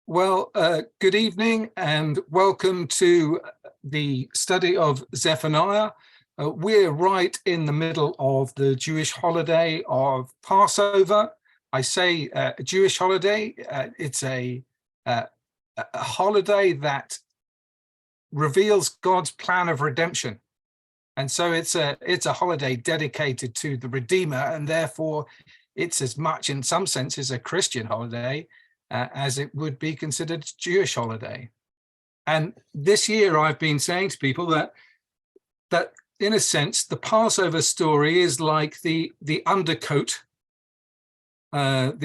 Well, good evening and welcome to the study of Zephaniah. We're right in the middle of the Jewish holiday of Passover. I say a Jewish holiday, it's a holiday that reveals God's plan of redemption. And so it's a holiday dedicated to the Redeemer, and therefore it's as much in some senses a Christian holiday as it would be considered a Jewish holiday. And this year I've been saying to people that in a sense the Passover story is like the undercoat, and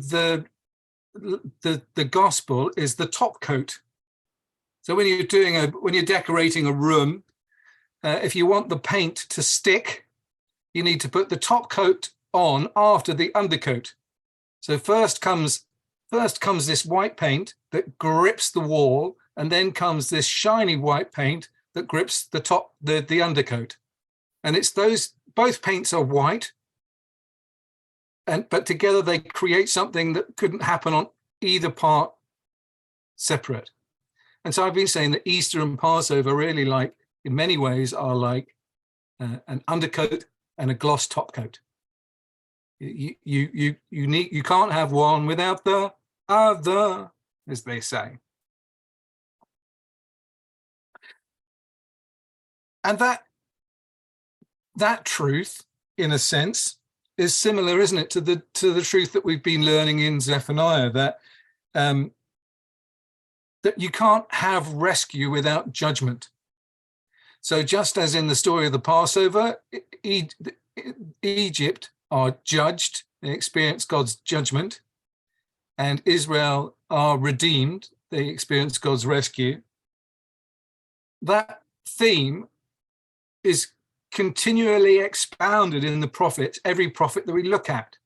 the gospel is the top coat. So when you're decorating a room, if you want the paint to stick, you need to put the top coat on after the undercoat. So first comes this white paint that grips the wall, and then comes this shiny white paint that grips the undercoat. And it's both paints are white, but together they create something that couldn't happen on either part separate. And so I've been saying that Easter and Passover really, like, in many ways, are like an undercoat and a gloss top coat. You can't have one without the other, as they say. And that truth, in a sense, is similar, isn't it, to the truth that we've been learning in Zephaniah, that you can't have rescue without judgment. So just as in the story of the Passover, Egypt are judged, they experience God's judgment, and Israel are redeemed, they experience God's rescue. That theme is continually expounded in the prophets, every prophet that we look at,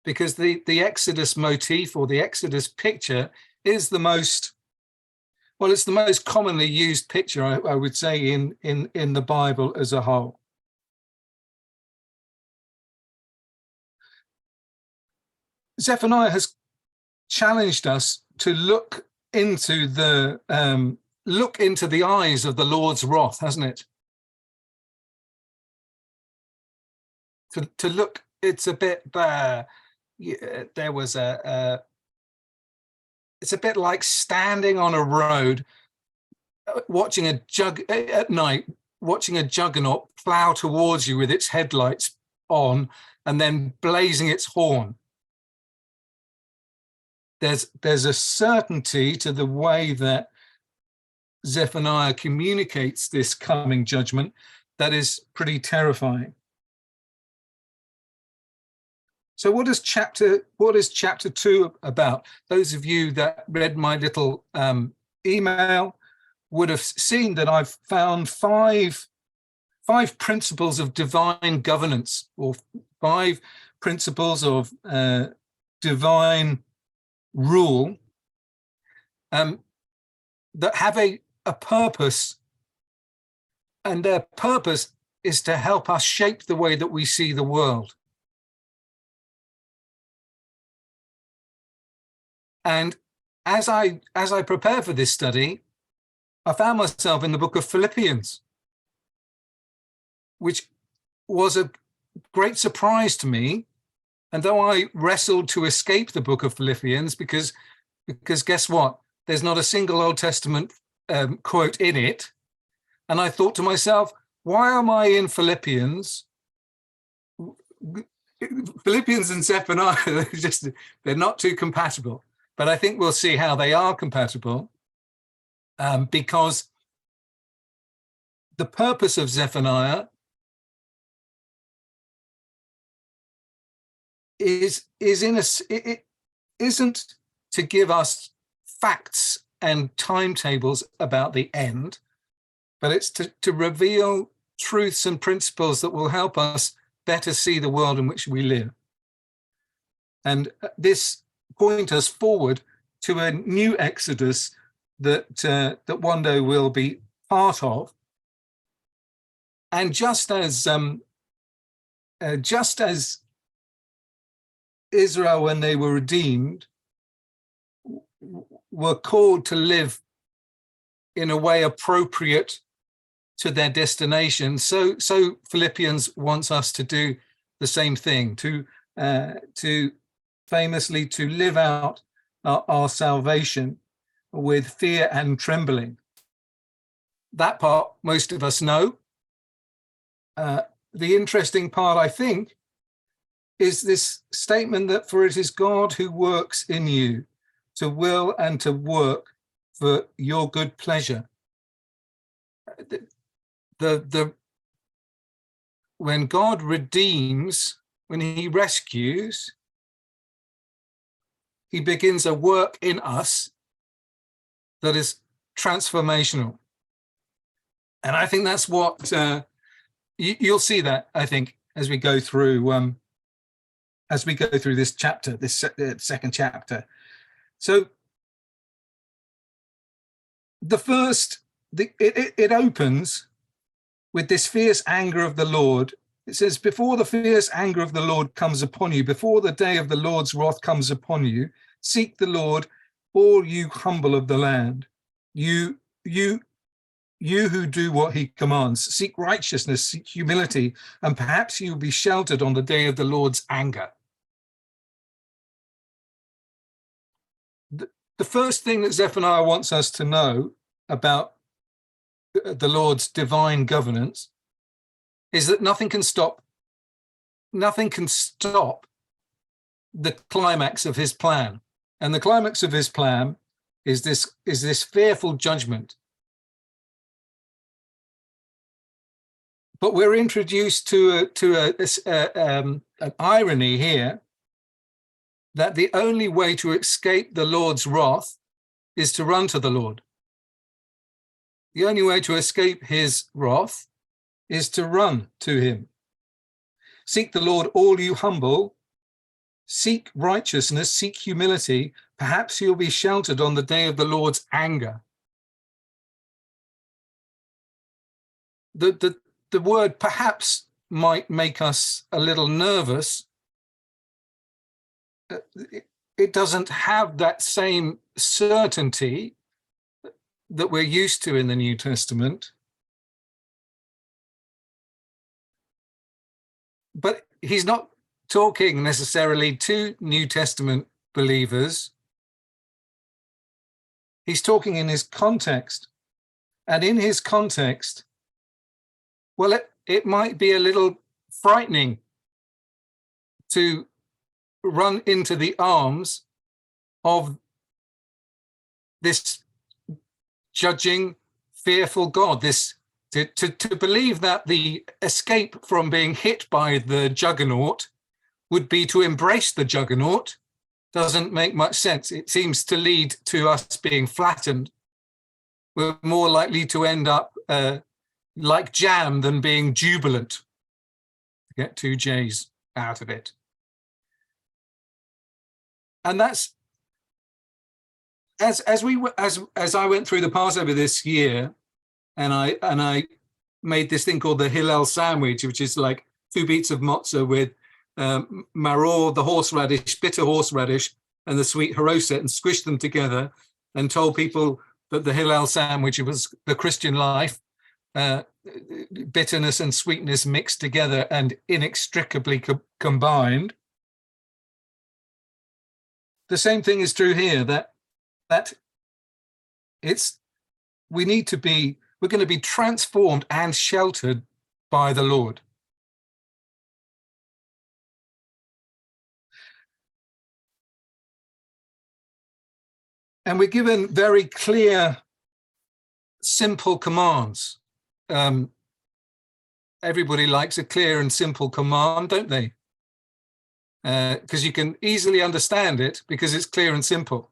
because the Exodus motif, or the Exodus picture, is the most commonly used picture, I would say, in the Bible as a whole. Zephaniah has challenged us to look into the eyes of the Lord's wrath, hasn't it? To look, it's a bit it's a bit like standing on a road, watching a juggernaut plow towards you with its headlights on and then blazing its horn. There's a certainty to the way that Zephaniah communicates this coming judgment that is pretty terrifying. So what is chapter 2 about? Those of you that read my little email would have seen that I've found five principles of divine governance, or 5 principles of divine rule that have a purpose, and their purpose is to help us shape the way that we see the world. And as I prepared for this study, I found myself in the book of Philippians, which was a great surprise to me. And though I wrestled to escape the book of Philippians, because guess what? There's not a single Old Testament quote in it. And I thought to myself, why am I in Philippians? Philippians and Zephaniah, they're not too compatible. But I think we'll see how they are compatible, because the purpose of Zephaniah it isn't to give us facts and timetables about the end, but it's to reveal truths and principles that will help us better see the world in which we live. And this point us forward to a new Exodus that one day we'll be part of. And just as Israel, when they were redeemed, were called to live in a way appropriate to their destination. So Philippians wants us to do the same thing, to famously to live out our salvation with fear and trembling. That part most of us know. The interesting part, I think, is this statement that for it is God who works in you to will and to work for your good pleasure. When God redeems, when he rescues, he begins a work in us that is transformational. And I think that's what you'll see that, I think, as we go through this chapter, this second chapter. So it opens with this fierce anger of the Lord. It says, before the fierce anger of the Lord comes upon you, before the day of the Lord's wrath comes upon you, seek the Lord, all you humble of the land. You who do what he commands, seek righteousness, seek humility, and perhaps you'll be sheltered on the day of the Lord's anger. The first thing that Zephaniah wants us to know about the Lord's divine governance is that nothing can stop the climax of his plan. And the climax of his plan is this fearful judgment. But we're introduced to an irony here, that the only way to escape the Lord's wrath is to run to the Lord. The only way to escape his wrath is to run to him. Seek the Lord, all you humble. Seek righteousness, seek humility. Perhaps you'll be sheltered on the day of the Lord's anger. The word perhaps might make us a little nervous. It doesn't have that same certainty that we're used to in the New Testament. But he's not talking necessarily to New Testament believers. He's talking in his context. And in his context, well, it might be a little frightening to run into the arms of this judging, fearful God, to believe that the escape from being hit by the juggernaut would be to embrace the juggernaut doesn't make much sense. It seems to lead to us being flattened. We're more likely to end up like jam than being jubilant, to get two J's out of it. And that's as I went through the Passover this year, and I made this thing called the Hillel sandwich, which is like 2 beats of matzah with maror, the horseradish, bitter horseradish, and the sweet haroset, and squished them together, and told people that the Hillel sandwich was the Christian life, bitterness and sweetness mixed together and inextricably combined. The same thing is true here, that we're going to be transformed and sheltered by the Lord. And we're given very clear, simple commands. Everybody likes a clear and simple command, don't they? Because you can easily understand it because it's clear and simple.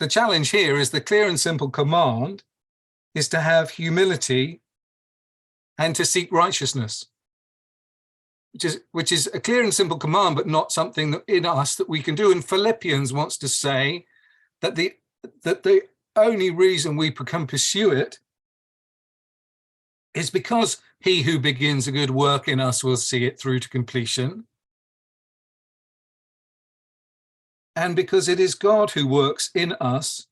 The challenge here is the clear and simple command is to have humility and to seek righteousness, which is a clear and simple command, but not something that in us that we can do. And Philippians wants to say that the only reason we can pursue it is because he who begins a good work in us will see it through to completion. and because it is God who works in us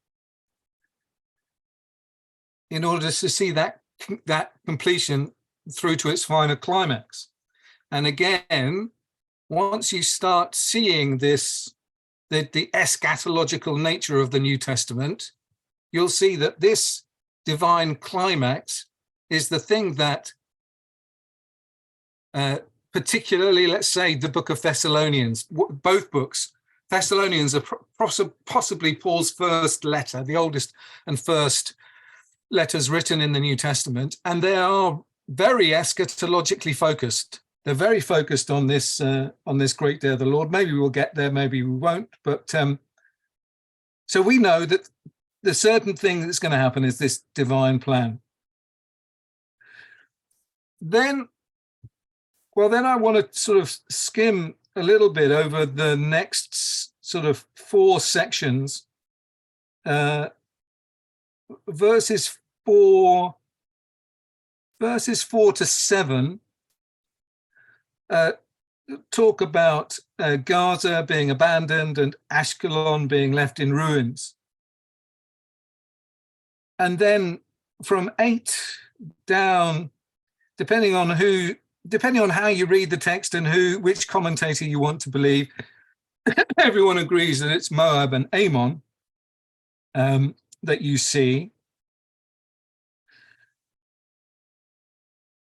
in order to see that completion through to its final climax. And again, once you start seeing this, the eschatological nature of the New Testament, you'll see that this divine climax is the thing that particularly, let's say, the book of Thessalonians, both books. Thessalonians are possibly Paul's first letter, the oldest and first letters written in the New Testament, and they are very eschatologically focused. They're very focused on this great day of the Lord. Maybe we'll get there, maybe we won't. But so we know that the certain thing that's going to happen is this divine plan. Then I want to sort of skim a little bit over the next sort of 4 sections. Verses 4 to 7 talk about Gaza being abandoned and Ashkelon being left in ruins. And then from 8 down, depending on how you read the text and which commentator you want to believe, everyone agrees that it's Moab and Ammon that you see,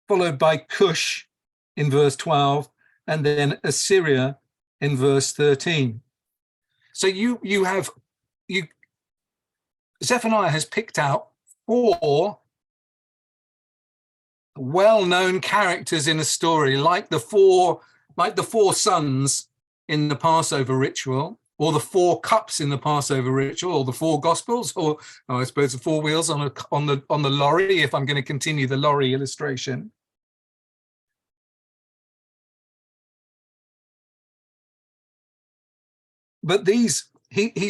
followed by Cush in verse 12, and then Assyria in verse 13. So Zephaniah has picked out 4 well-known characters in a story, like the four sons in the Passover ritual, or the 4 cups in the Passover ritual, or the 4 gospels, or I suppose the 4 wheels on the lorry, if I'm going to continue the lorry illustration. But he's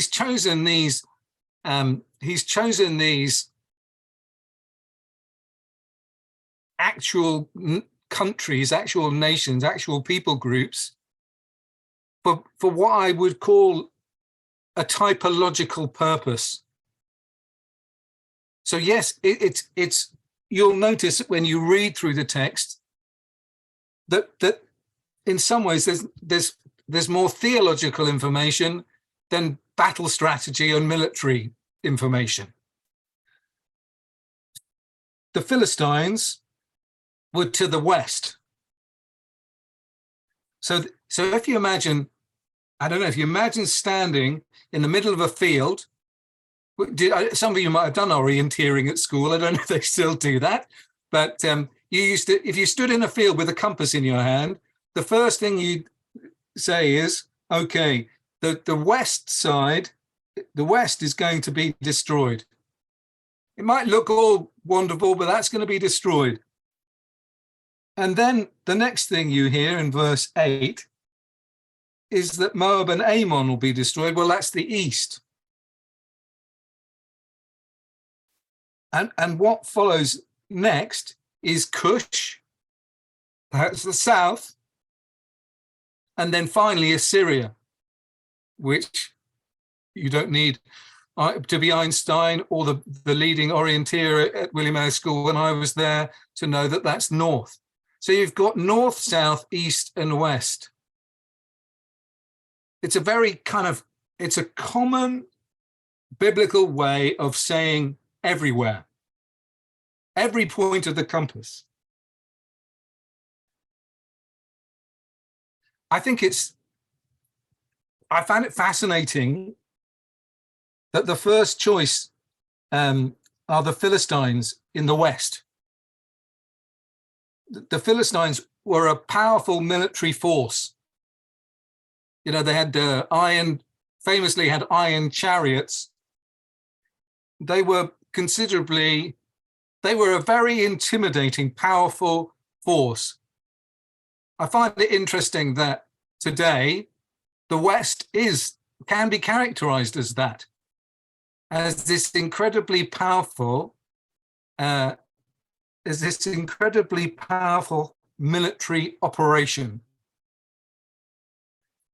chosen these actual countries, actual nations, actual people groups for what I would call a typological purpose. So yes, it's you'll notice when you read through the text that in some ways there's more theological information than battle strategy and military information. The Philistines were to the west. So if you imagine, I don't know, if you imagine standing in the middle of a field, some of you might have done orienteering at school. I don't know if they still do that, but if you stood in a field with a compass in your hand, the first thing you'd say is, okay, the west side, the west is going to be destroyed. It might look all wonderful, but that's going to be destroyed. And then the next thing you hear in verse 8 is that Moab and Ammon will be destroyed. Well, that's the east. And what follows next is Cush, that's the south, and then finally Assyria, which you don't need to be Einstein or the leading orienteer at William Ayres School when I was there to know that that's north. So you've got north, south, east, and west. It's a common biblical way of saying everywhere, every point of the compass. I found it fascinating that the first choice are the Philistines in the west. The Philistines were a powerful military force. You know, they had famously had iron chariots. They were a very intimidating, powerful force. I find it interesting that today the West can be characterized as that, as this incredibly powerful military operation.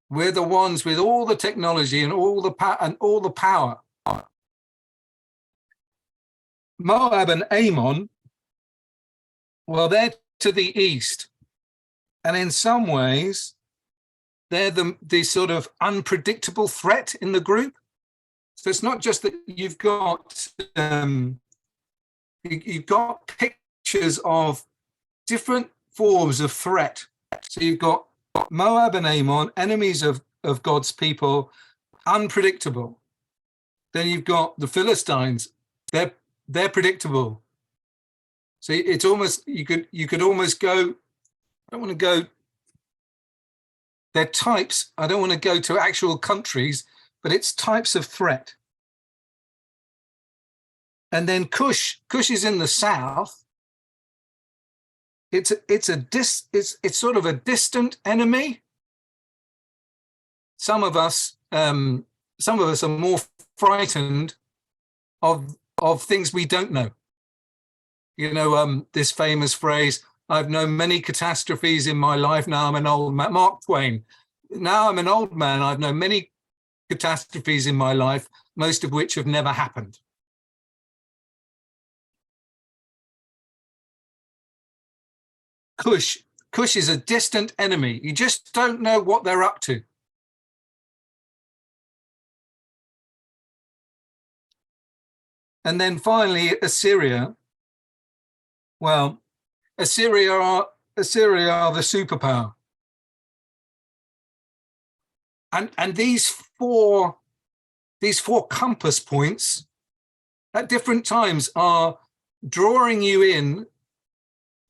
We're the ones with all the technology and all the power. Moab and Ammon, well, they're to the east, and in some ways, they're the sort of unpredictable threat in the group. So it's not just that you've got pictures of different forms of threat. So you've got Moab and Ammon, enemies of God's people, unpredictable. Then you've got the Philistines, they're predictable. So it's almost, you could almost go, I don't want to go, they're types, I don't want to go to actual countries, but it's types of threat. And then Cush is in the south. It's sort of a distant enemy. Some of us are more frightened of things we don't know. You know, this famous phrase, I've known many catastrophes in my life, now I'm an old man. Mark Twain. Now I'm an old man, I've known many catastrophes in my life, most of which have never happened. Cush is a distant enemy. You just don't know what they're up to. And then finally, Assyria. Well, Assyria are the superpower. And these four compass points at different times are drawing you in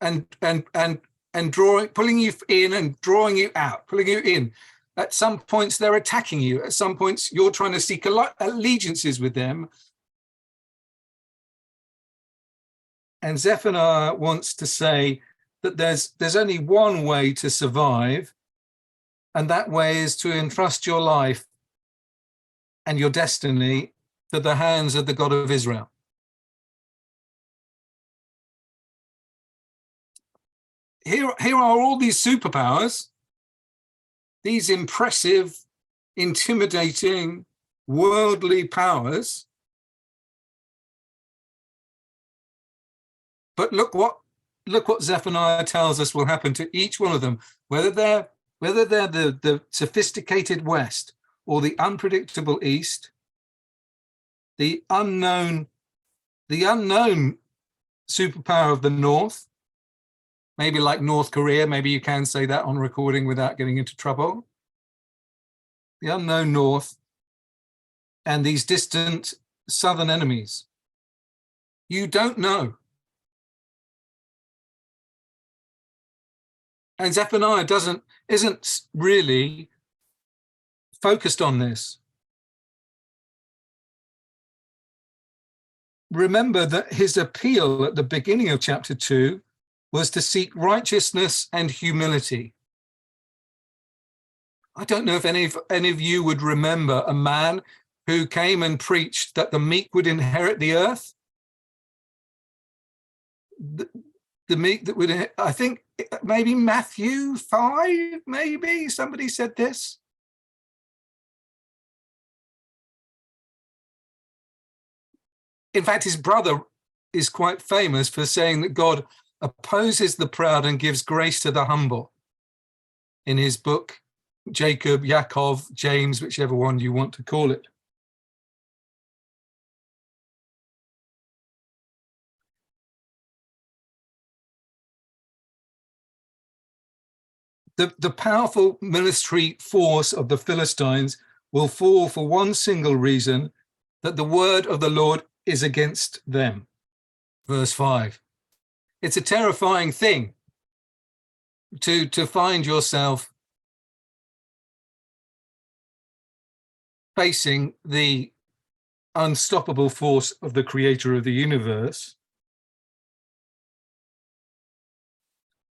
and pulling you in and drawing you out, pulling you in. At some points they're attacking you. At some points you're trying to seek allegiances with them. And Zephaniah wants to say that there's only one way to survive, and that way is to entrust your life and your destiny to the hands of the God of Israel. Here are all these superpowers, these impressive, intimidating, worldly powers. But look what Zephaniah tells us will happen to each one of them, whether they're the sophisticated West or the unpredictable East, the unknown superpower of the North, maybe like North Korea, maybe you can say that on recording without getting into trouble. The unknown North and these distant southern enemies. You don't know. And Zephaniah isn't really focused on this. Remember that his appeal at the beginning of chapter 2 was to seek righteousness and humility. I don't know if any of you would remember a man who came and preached that the meek would inherit the earth. The meek that would, I think maybe Matthew 5, maybe somebody said this. In fact, his brother is quite famous for saying that God opposes the proud and gives grace to the humble. In his book, Jacob, Yaakov, James, whichever one you want to call it. The powerful military force of the Philistines will fall for one single reason, that the word of the Lord is against them. Verse 5. It's a terrifying thing to find yourself facing the unstoppable force of the creator of the universe.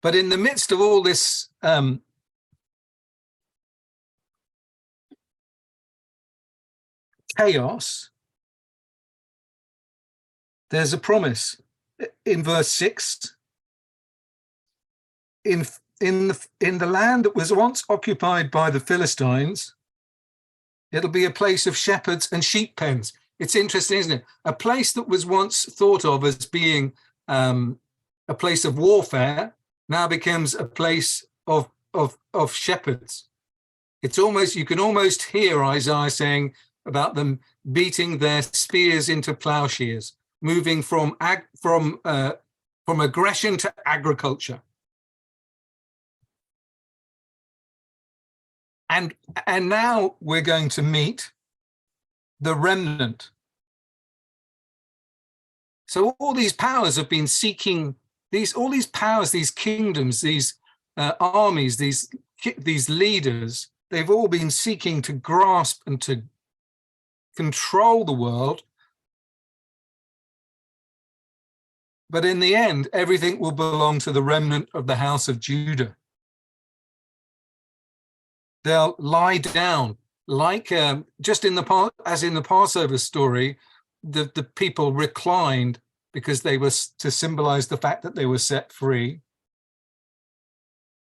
But in the midst of all this chaos, there's a promise. In verse 6, in the land that was once occupied by the Philistines, it'll be a place of shepherds and sheep pens. It's interesting, isn't it? A place that was once thought of as being a place of warfare now becomes a place of shepherds. It's almost, you can almost hear Isaiah saying about them beating their spears into plowshares, moving from aggression to agriculture. And now we're going to meet the remnant. So all these powers have been seeking all these powers, these kingdoms, these armies, these leaders. They've all been seeking to grasp and to control the world. But in the end, everything will belong to the remnant of the house of Judah. They'll lie down like just in the as in the Passover story, the people reclined because they were to symbolize the fact that they were set free.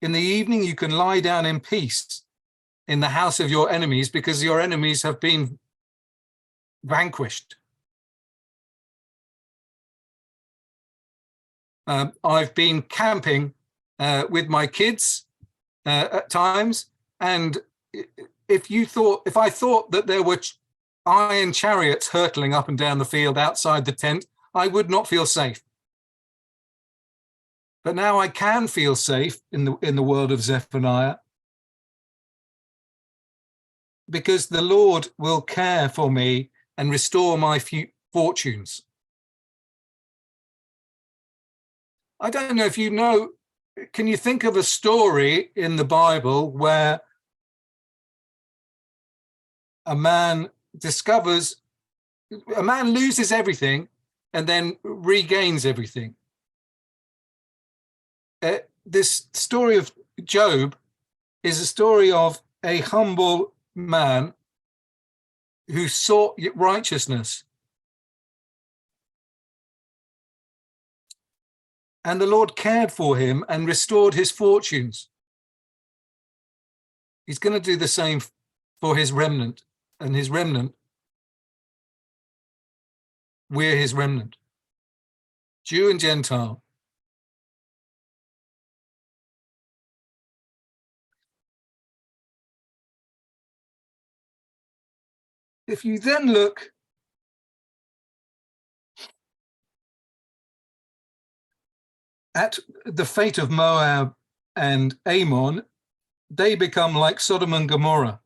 In the evening, you can lie down in peace in the house of your enemies because your enemies have been vanquished. I've been camping with my kids at times, and if I thought that there were iron chariots hurtling up and down the field outside the tent, I would not feel safe. But now I can feel safe in the world of Zephaniah, because the Lord will care for me and restore my fortunes. I don't know if you know, can you think of a story in the Bible where a man loses everything and then regains everything? This story of Job is a story of a humble man who sought righteousness. And the Lord cared for him and restored his fortunes. He's going to do the same for his remnant, and his remnant, we're his remnant, Jew and Gentile. If you then look at the fate of Moab and Ammon, they become like Sodom and Gomorrah.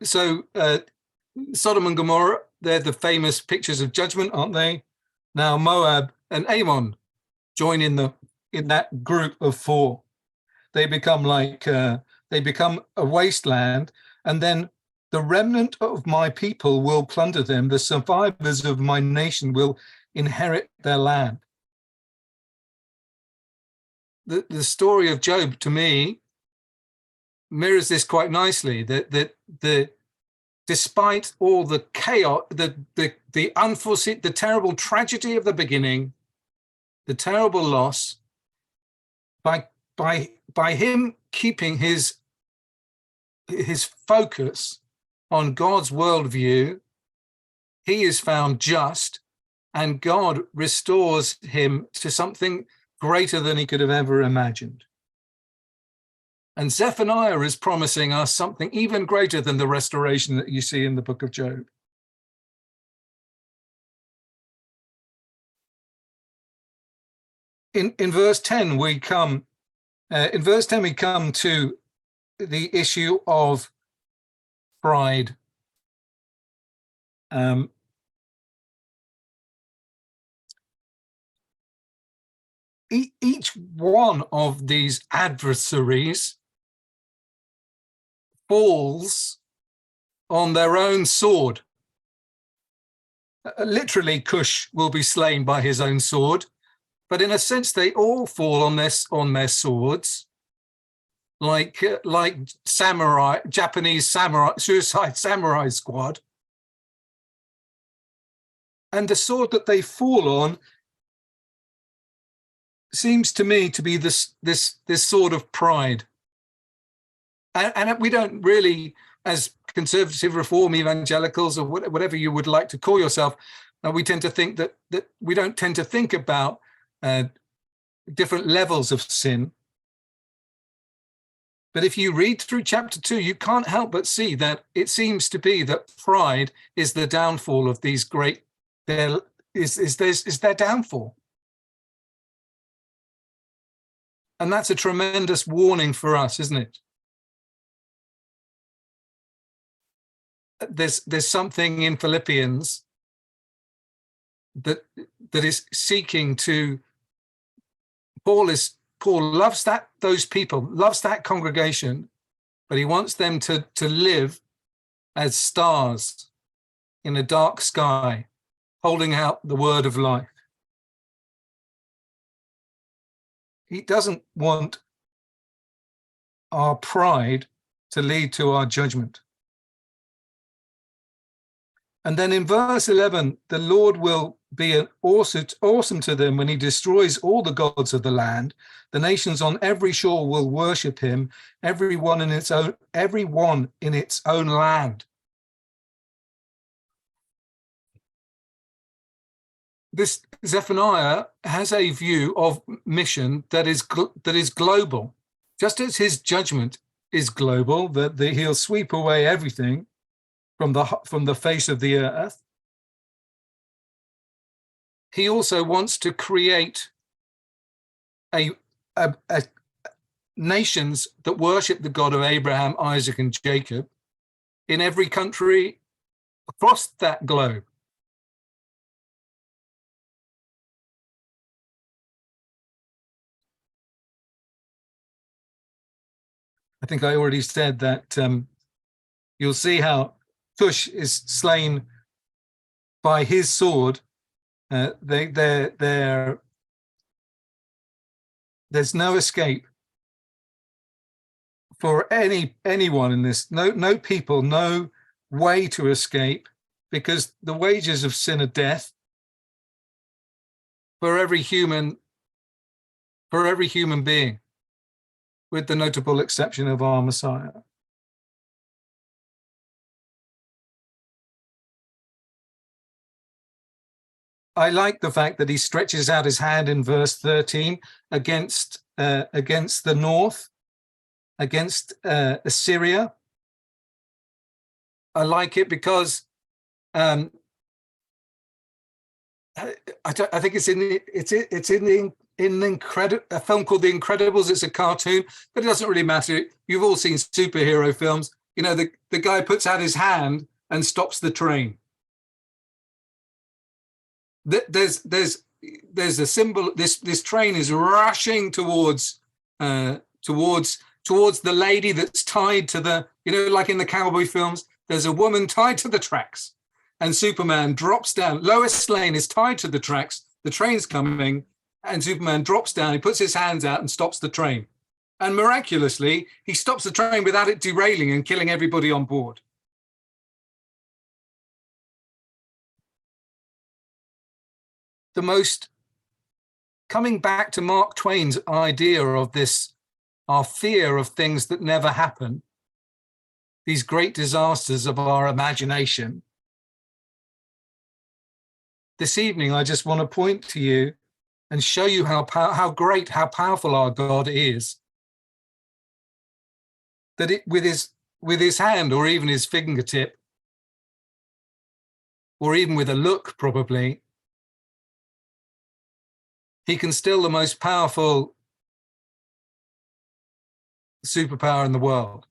Sodom and Gomorrah, they're the famous pictures of judgment, aren't they? Now Moab and Ammon join in that group of four. They become a wasteland, and then the remnant of my people will plunder them. The survivors of my nation will inherit their land. The story of Job, to me, mirrors this quite nicely, that despite all the chaos, the unforeseen, the terrible tragedy of the beginning, the terrible loss, by him keeping his focus on God's worldview, he is found just, and God restores him to something greater than he could have ever imagined. And Zephaniah is promising us something even greater than the restoration that you see in the book of Job. In verse 10 we come to the issue of pride. Each one of these adversaries falls on their own sword. Literally, Cush will be slain by his own sword, but in a sense, they all fall on their swords, like samurai, Japanese samurai, Suicide Samurai Squad. And the sword that they fall on seems to me to be this sort of pride. And we don't really, as conservative reform evangelicals or whatever you would like to call yourself, we tend to think that we don't tend to think about different levels of sin. But if you read through chapter 2, you can't help but see that it seems to be that pride is the downfall of these great, is their downfall. And that's a tremendous warning for us, isn't it? There's something in Philippians that is seeking to, Paul loves those people, loves that congregation, but he wants them to live as stars in a dark sky, holding out the word of life. He doesn't want our pride to lead to our judgment. And then in verse 11, the Lord will be awesome to them when he destroys all the gods of the land. The nations on every shore will worship him, everyone in its own land. This Zephaniah has a view of mission that is global, just as his judgment is global, that he'll sweep away everything from the face of the earth. He also wants to create a nations that worship the God of Abraham, Isaac, and Jacob in every country across that globe. I think I already said that you'll see how Cush is slain by his sword. There's no escape for anyone in this. No people, no way to escape, because the wages of sin are death for every human being, with the notable exception of our Messiah. I like the fact that he stretches out his hand in verse 13 against the north, against Assyria. I like it because I think it's in a film called The Incredibles. It's a cartoon, but it doesn't really matter. You've all seen superhero films. You know, the guy puts out his hand and stops the train. There's a symbol. This train is rushing towards the lady that's tied to the, like in the cowboy films. There's a woman tied to the tracks, and Superman drops down. Lois Lane is tied to the tracks. The train's coming, and Superman drops down. He puts his hands out and stops the train, and miraculously he stops the train without it derailing and killing everybody on board. Coming back to Mark Twain's idea of this, our fear of things that never happen, these great disasters of our imagination. This evening, I just want to point to you and show you how powerful our God is. That with his hand, or even his fingertip, or even with a look, probably, he can still the most powerful superpower in the world.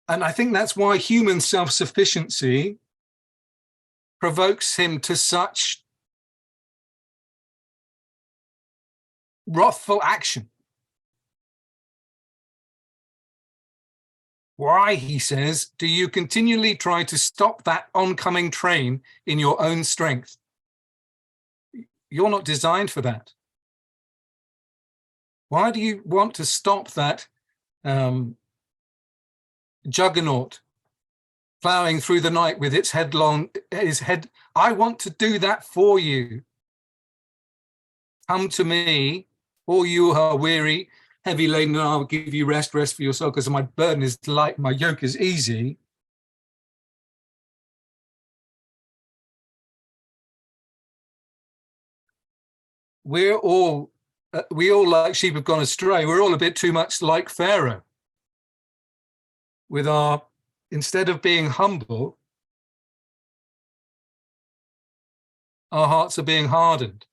And I think that's why human self-sufficiency provokes him to such wrathful action. Why, he says, do you continually try to stop that oncoming train in your own strength? You're not designed for that. Why do you want to stop that juggernaut plowing through the night with its head. I want to do that for you. Come to me, all you who are weary, heavy laden, and I will give you rest for your soul, because my burden is light, my yoke is easy. We all like sheep have gone astray. We're all a bit too much like Pharaoh. Instead of being humble, our hearts are being hardened.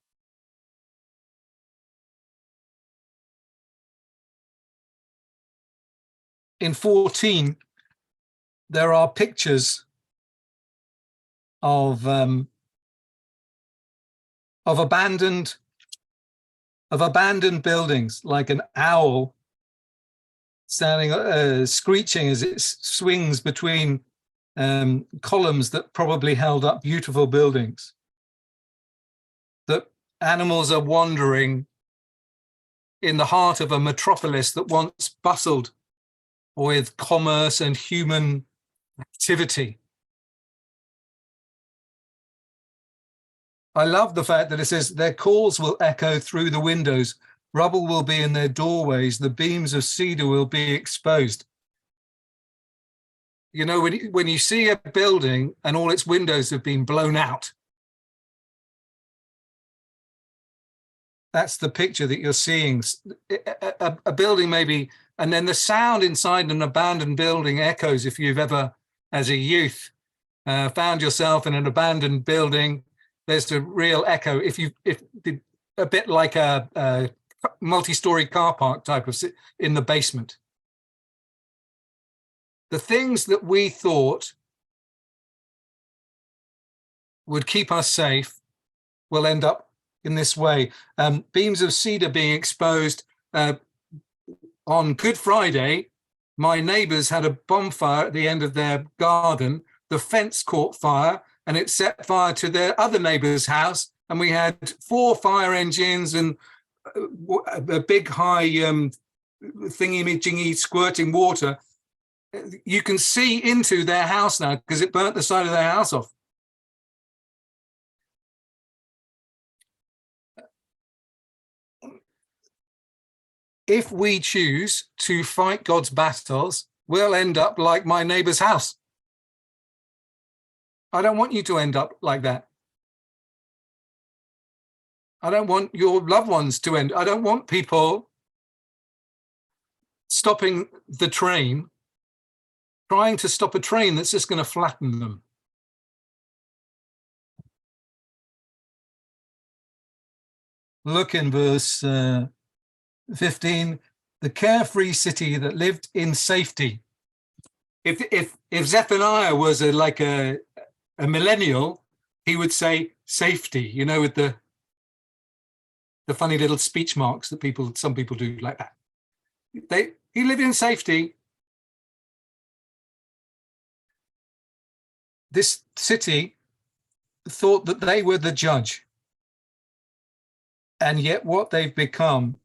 In 14, there are pictures of abandoned buildings, like an owl standing, screeching as it swings between columns that probably held up beautiful buildings. That animals are wandering in the heart of a metropolis that once bustled with commerce and human activity. I love the fact that it says their calls will echo through the windows, rubble will be in their doorways, the beams of cedar will be exposed. You know, when you see a building and all its windows have been blown out, that's the picture that you're seeing. A building maybe, and then the sound inside an abandoned building echoes. If you've ever, as a youth, found yourself in an abandoned building, there's a real echo. If a bit like a multi-story car park type of in the basement. The things that we thought would keep us safe will end up in this way. Beams of cedar being exposed. On Good Friday, my neighbours had a bonfire at the end of their garden. The fence caught fire and it set fire to their other neighbour's house. And we had 4 fire engines and a big high thingy-majingy squirting water. You can see into their house now because it burnt the side of their house off. If we choose to fight God's battles, we'll end up like my neighbour's house. I don't want you to end up like that. I don't want your loved ones to end. I don't want people stopping the train, trying to stop a train that's just going to flatten them. Look in verse 15, the carefree city that lived in safety. If Zephaniah was like a millennial, he would say safety, you know, with the funny little speech marks that some people do like that. He lived in safety. This city thought that they were the judge. And yet what they've become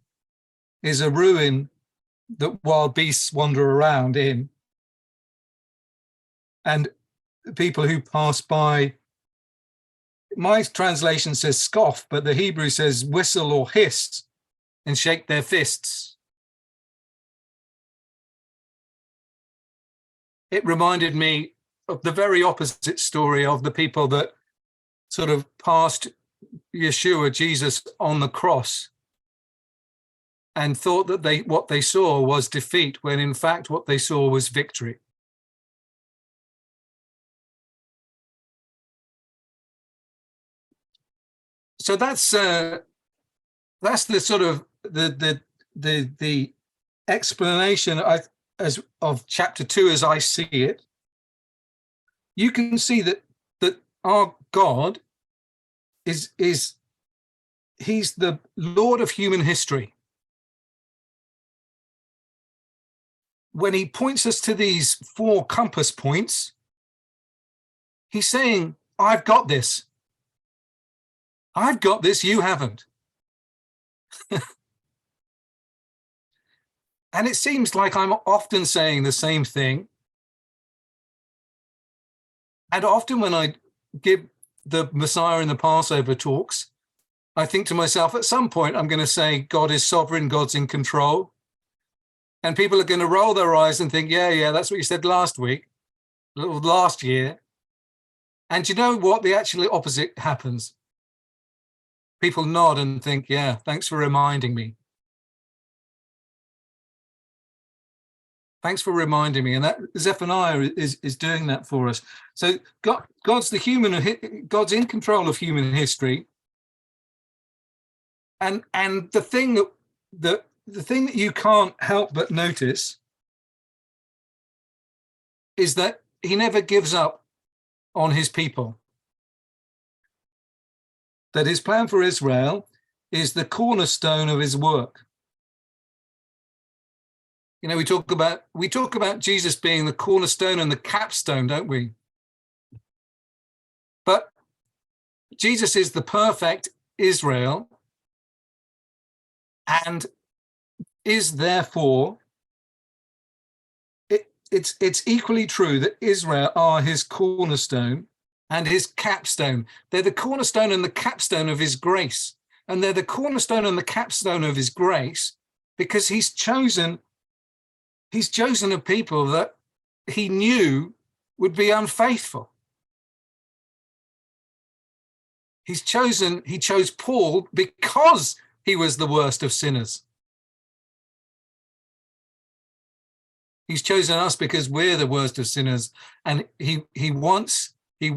is a ruin that wild beasts wander around in. And people who pass by, my translation says scoff, but the Hebrew says whistle or hiss and shake their fists. It reminded me of the very opposite story of the people that sort of passed Yeshua, Jesus, on the cross and thought that what they saw was defeat, when in fact what they saw was victory. So that's the sort of the explanation of chapter 2 as I see it. You can see that our God he's the Lord of human history. When he points us to these 4 compass points, he's saying, I've got this. I've got this, you haven't. And it seems like I'm often saying the same thing. And often when I give the Messiah in the Passover talks, I think to myself, at some point, I'm going to say, God is sovereign, God's in control. And people are going to roll their eyes and think, yeah, that's what you said last week, last year. And you know what? The actually opposite happens. People nod and think, yeah, thanks for reminding me. Thanks for reminding me. And that Zephaniah is doing that for us. So God's in control of human history. And the thing that you can't help but notice is that he never gives up on his people. That his plan for Israel is the cornerstone of his work. You know, we talk about Jesus being the cornerstone and the capstone, don't we? But Jesus is the perfect Israel and is therefore, it's equally true that Israel are his cornerstone and his capstone. They're the cornerstone and the capstone of his grace. And they're the cornerstone and the capstone of his grace because he's chosen a people that he knew would be unfaithful. He chose Paul because he was the worst of sinners. He's chosen us because we're the worst of sinners. And he wants the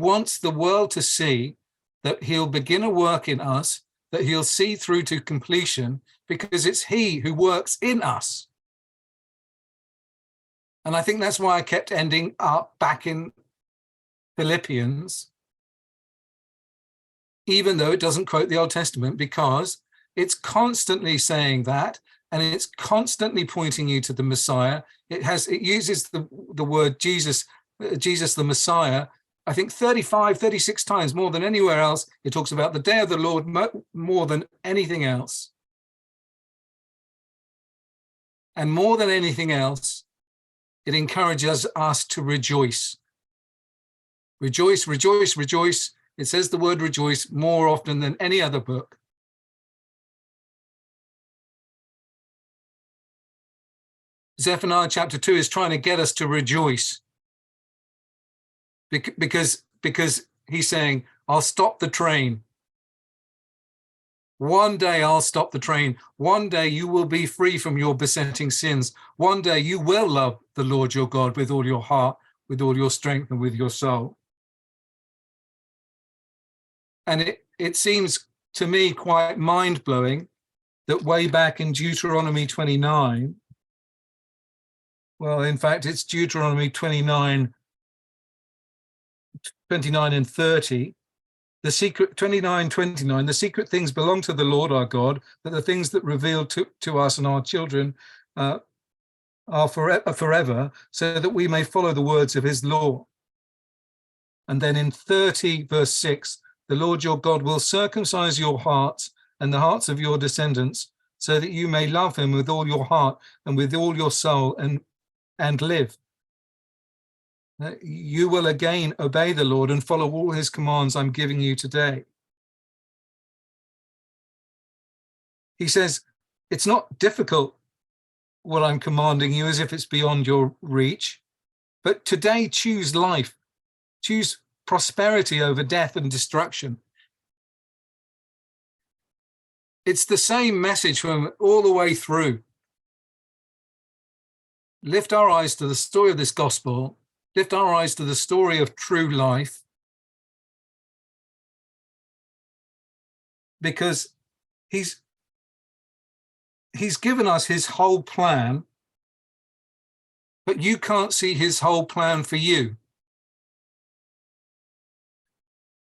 world to see that he'll begin a work in us, that he'll see through to completion, because it's he who works in us. And I think that's why I kept ending up back in Philippians, even though it doesn't quote the Old Testament, because it's constantly saying that, and it's constantly pointing you to the Messiah. It uses the word Jesus the Messiah, I think 35, 36 times more than anywhere else. It talks about the day of the Lord more than anything else. And more than anything else, it encourages us to rejoice. Rejoice, rejoice, rejoice. It says the word rejoice more often than any other book. Zephaniah chapter 2 is trying to get us to rejoice because he's saying, I'll stop the train. One day I'll stop the train. One day you will be free from your besetting sins. One day you will love the Lord your God with all your heart, with all your strength, and with your soul. And it seems to me quite mind-blowing that way back in Deuteronomy 29, well, in fact, it's Deuteronomy 29 and 30, the secret 29:29, the secret things belong to the Lord our God, but the things that reveal to us and our children are forever, so that we may follow the words of his law. And then in 30 verse 6, the Lord your God will circumcise your hearts and the hearts of your descendants, so that you may love him with all your heart and with all your soul and live. You will again obey the Lord and follow all his commands I'm giving you today. He says, it's not difficult what I'm commanding you, as if it's beyond your reach, but today choose life, choose prosperity over death and destruction. It's the same message from all the way through. Lift our eyes to the story of this gospel, lift our eyes to the story of true life, because he's given us his whole plan, but you can't see his whole plan for you.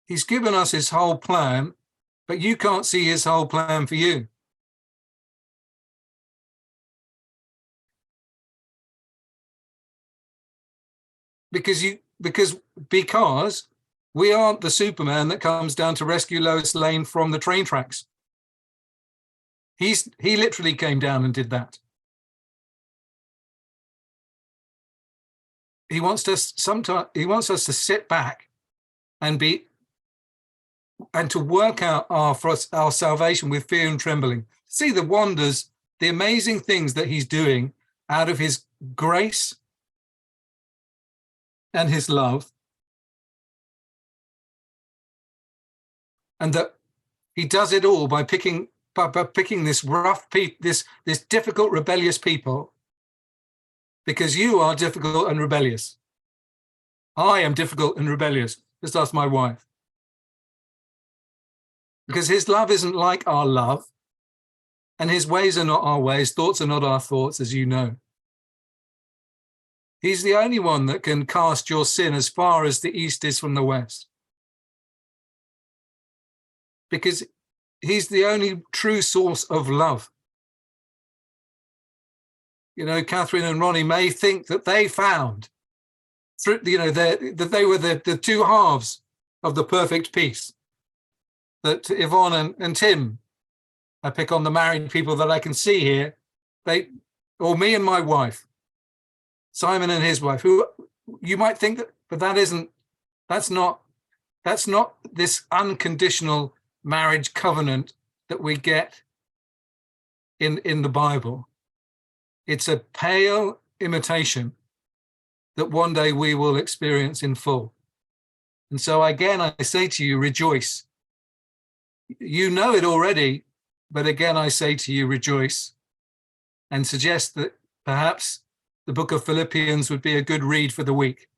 He's given us his whole plan, but you can't see his whole plan for you. Because we aren't the Superman that comes down to rescue Lois Lane from the train tracks. He literally came down and did that. He wants us to sit back and to work out our salvation with fear and trembling. See the wonders, the amazing things that he's doing out of his grace and his love, and that he does it all by picking this rough this difficult, rebellious people, because you are difficult and rebellious. I am difficult and rebellious. Just ask my wife. Because his love isn't like our love, and his ways are not our ways, thoughts are not our thoughts, as you know. He's the only one that can cast your sin as far as the east is from the west. Because he's the only true source of love. You know, Catherine and Ronnie may think that they found, that they were the two halves of the perfect piece. That Yvonne and Tim, I pick on the married people that I can see here, or me and my wife, Simon and his wife, who you might think that, but that's not this unconditional marriage covenant that we get in the Bible. It's a pale imitation that one day we will experience in full. And so again, I say to you, rejoice. You know it already, but again, I say to you, rejoice, and suggest that perhaps the book of Philippians would be a good read for the week.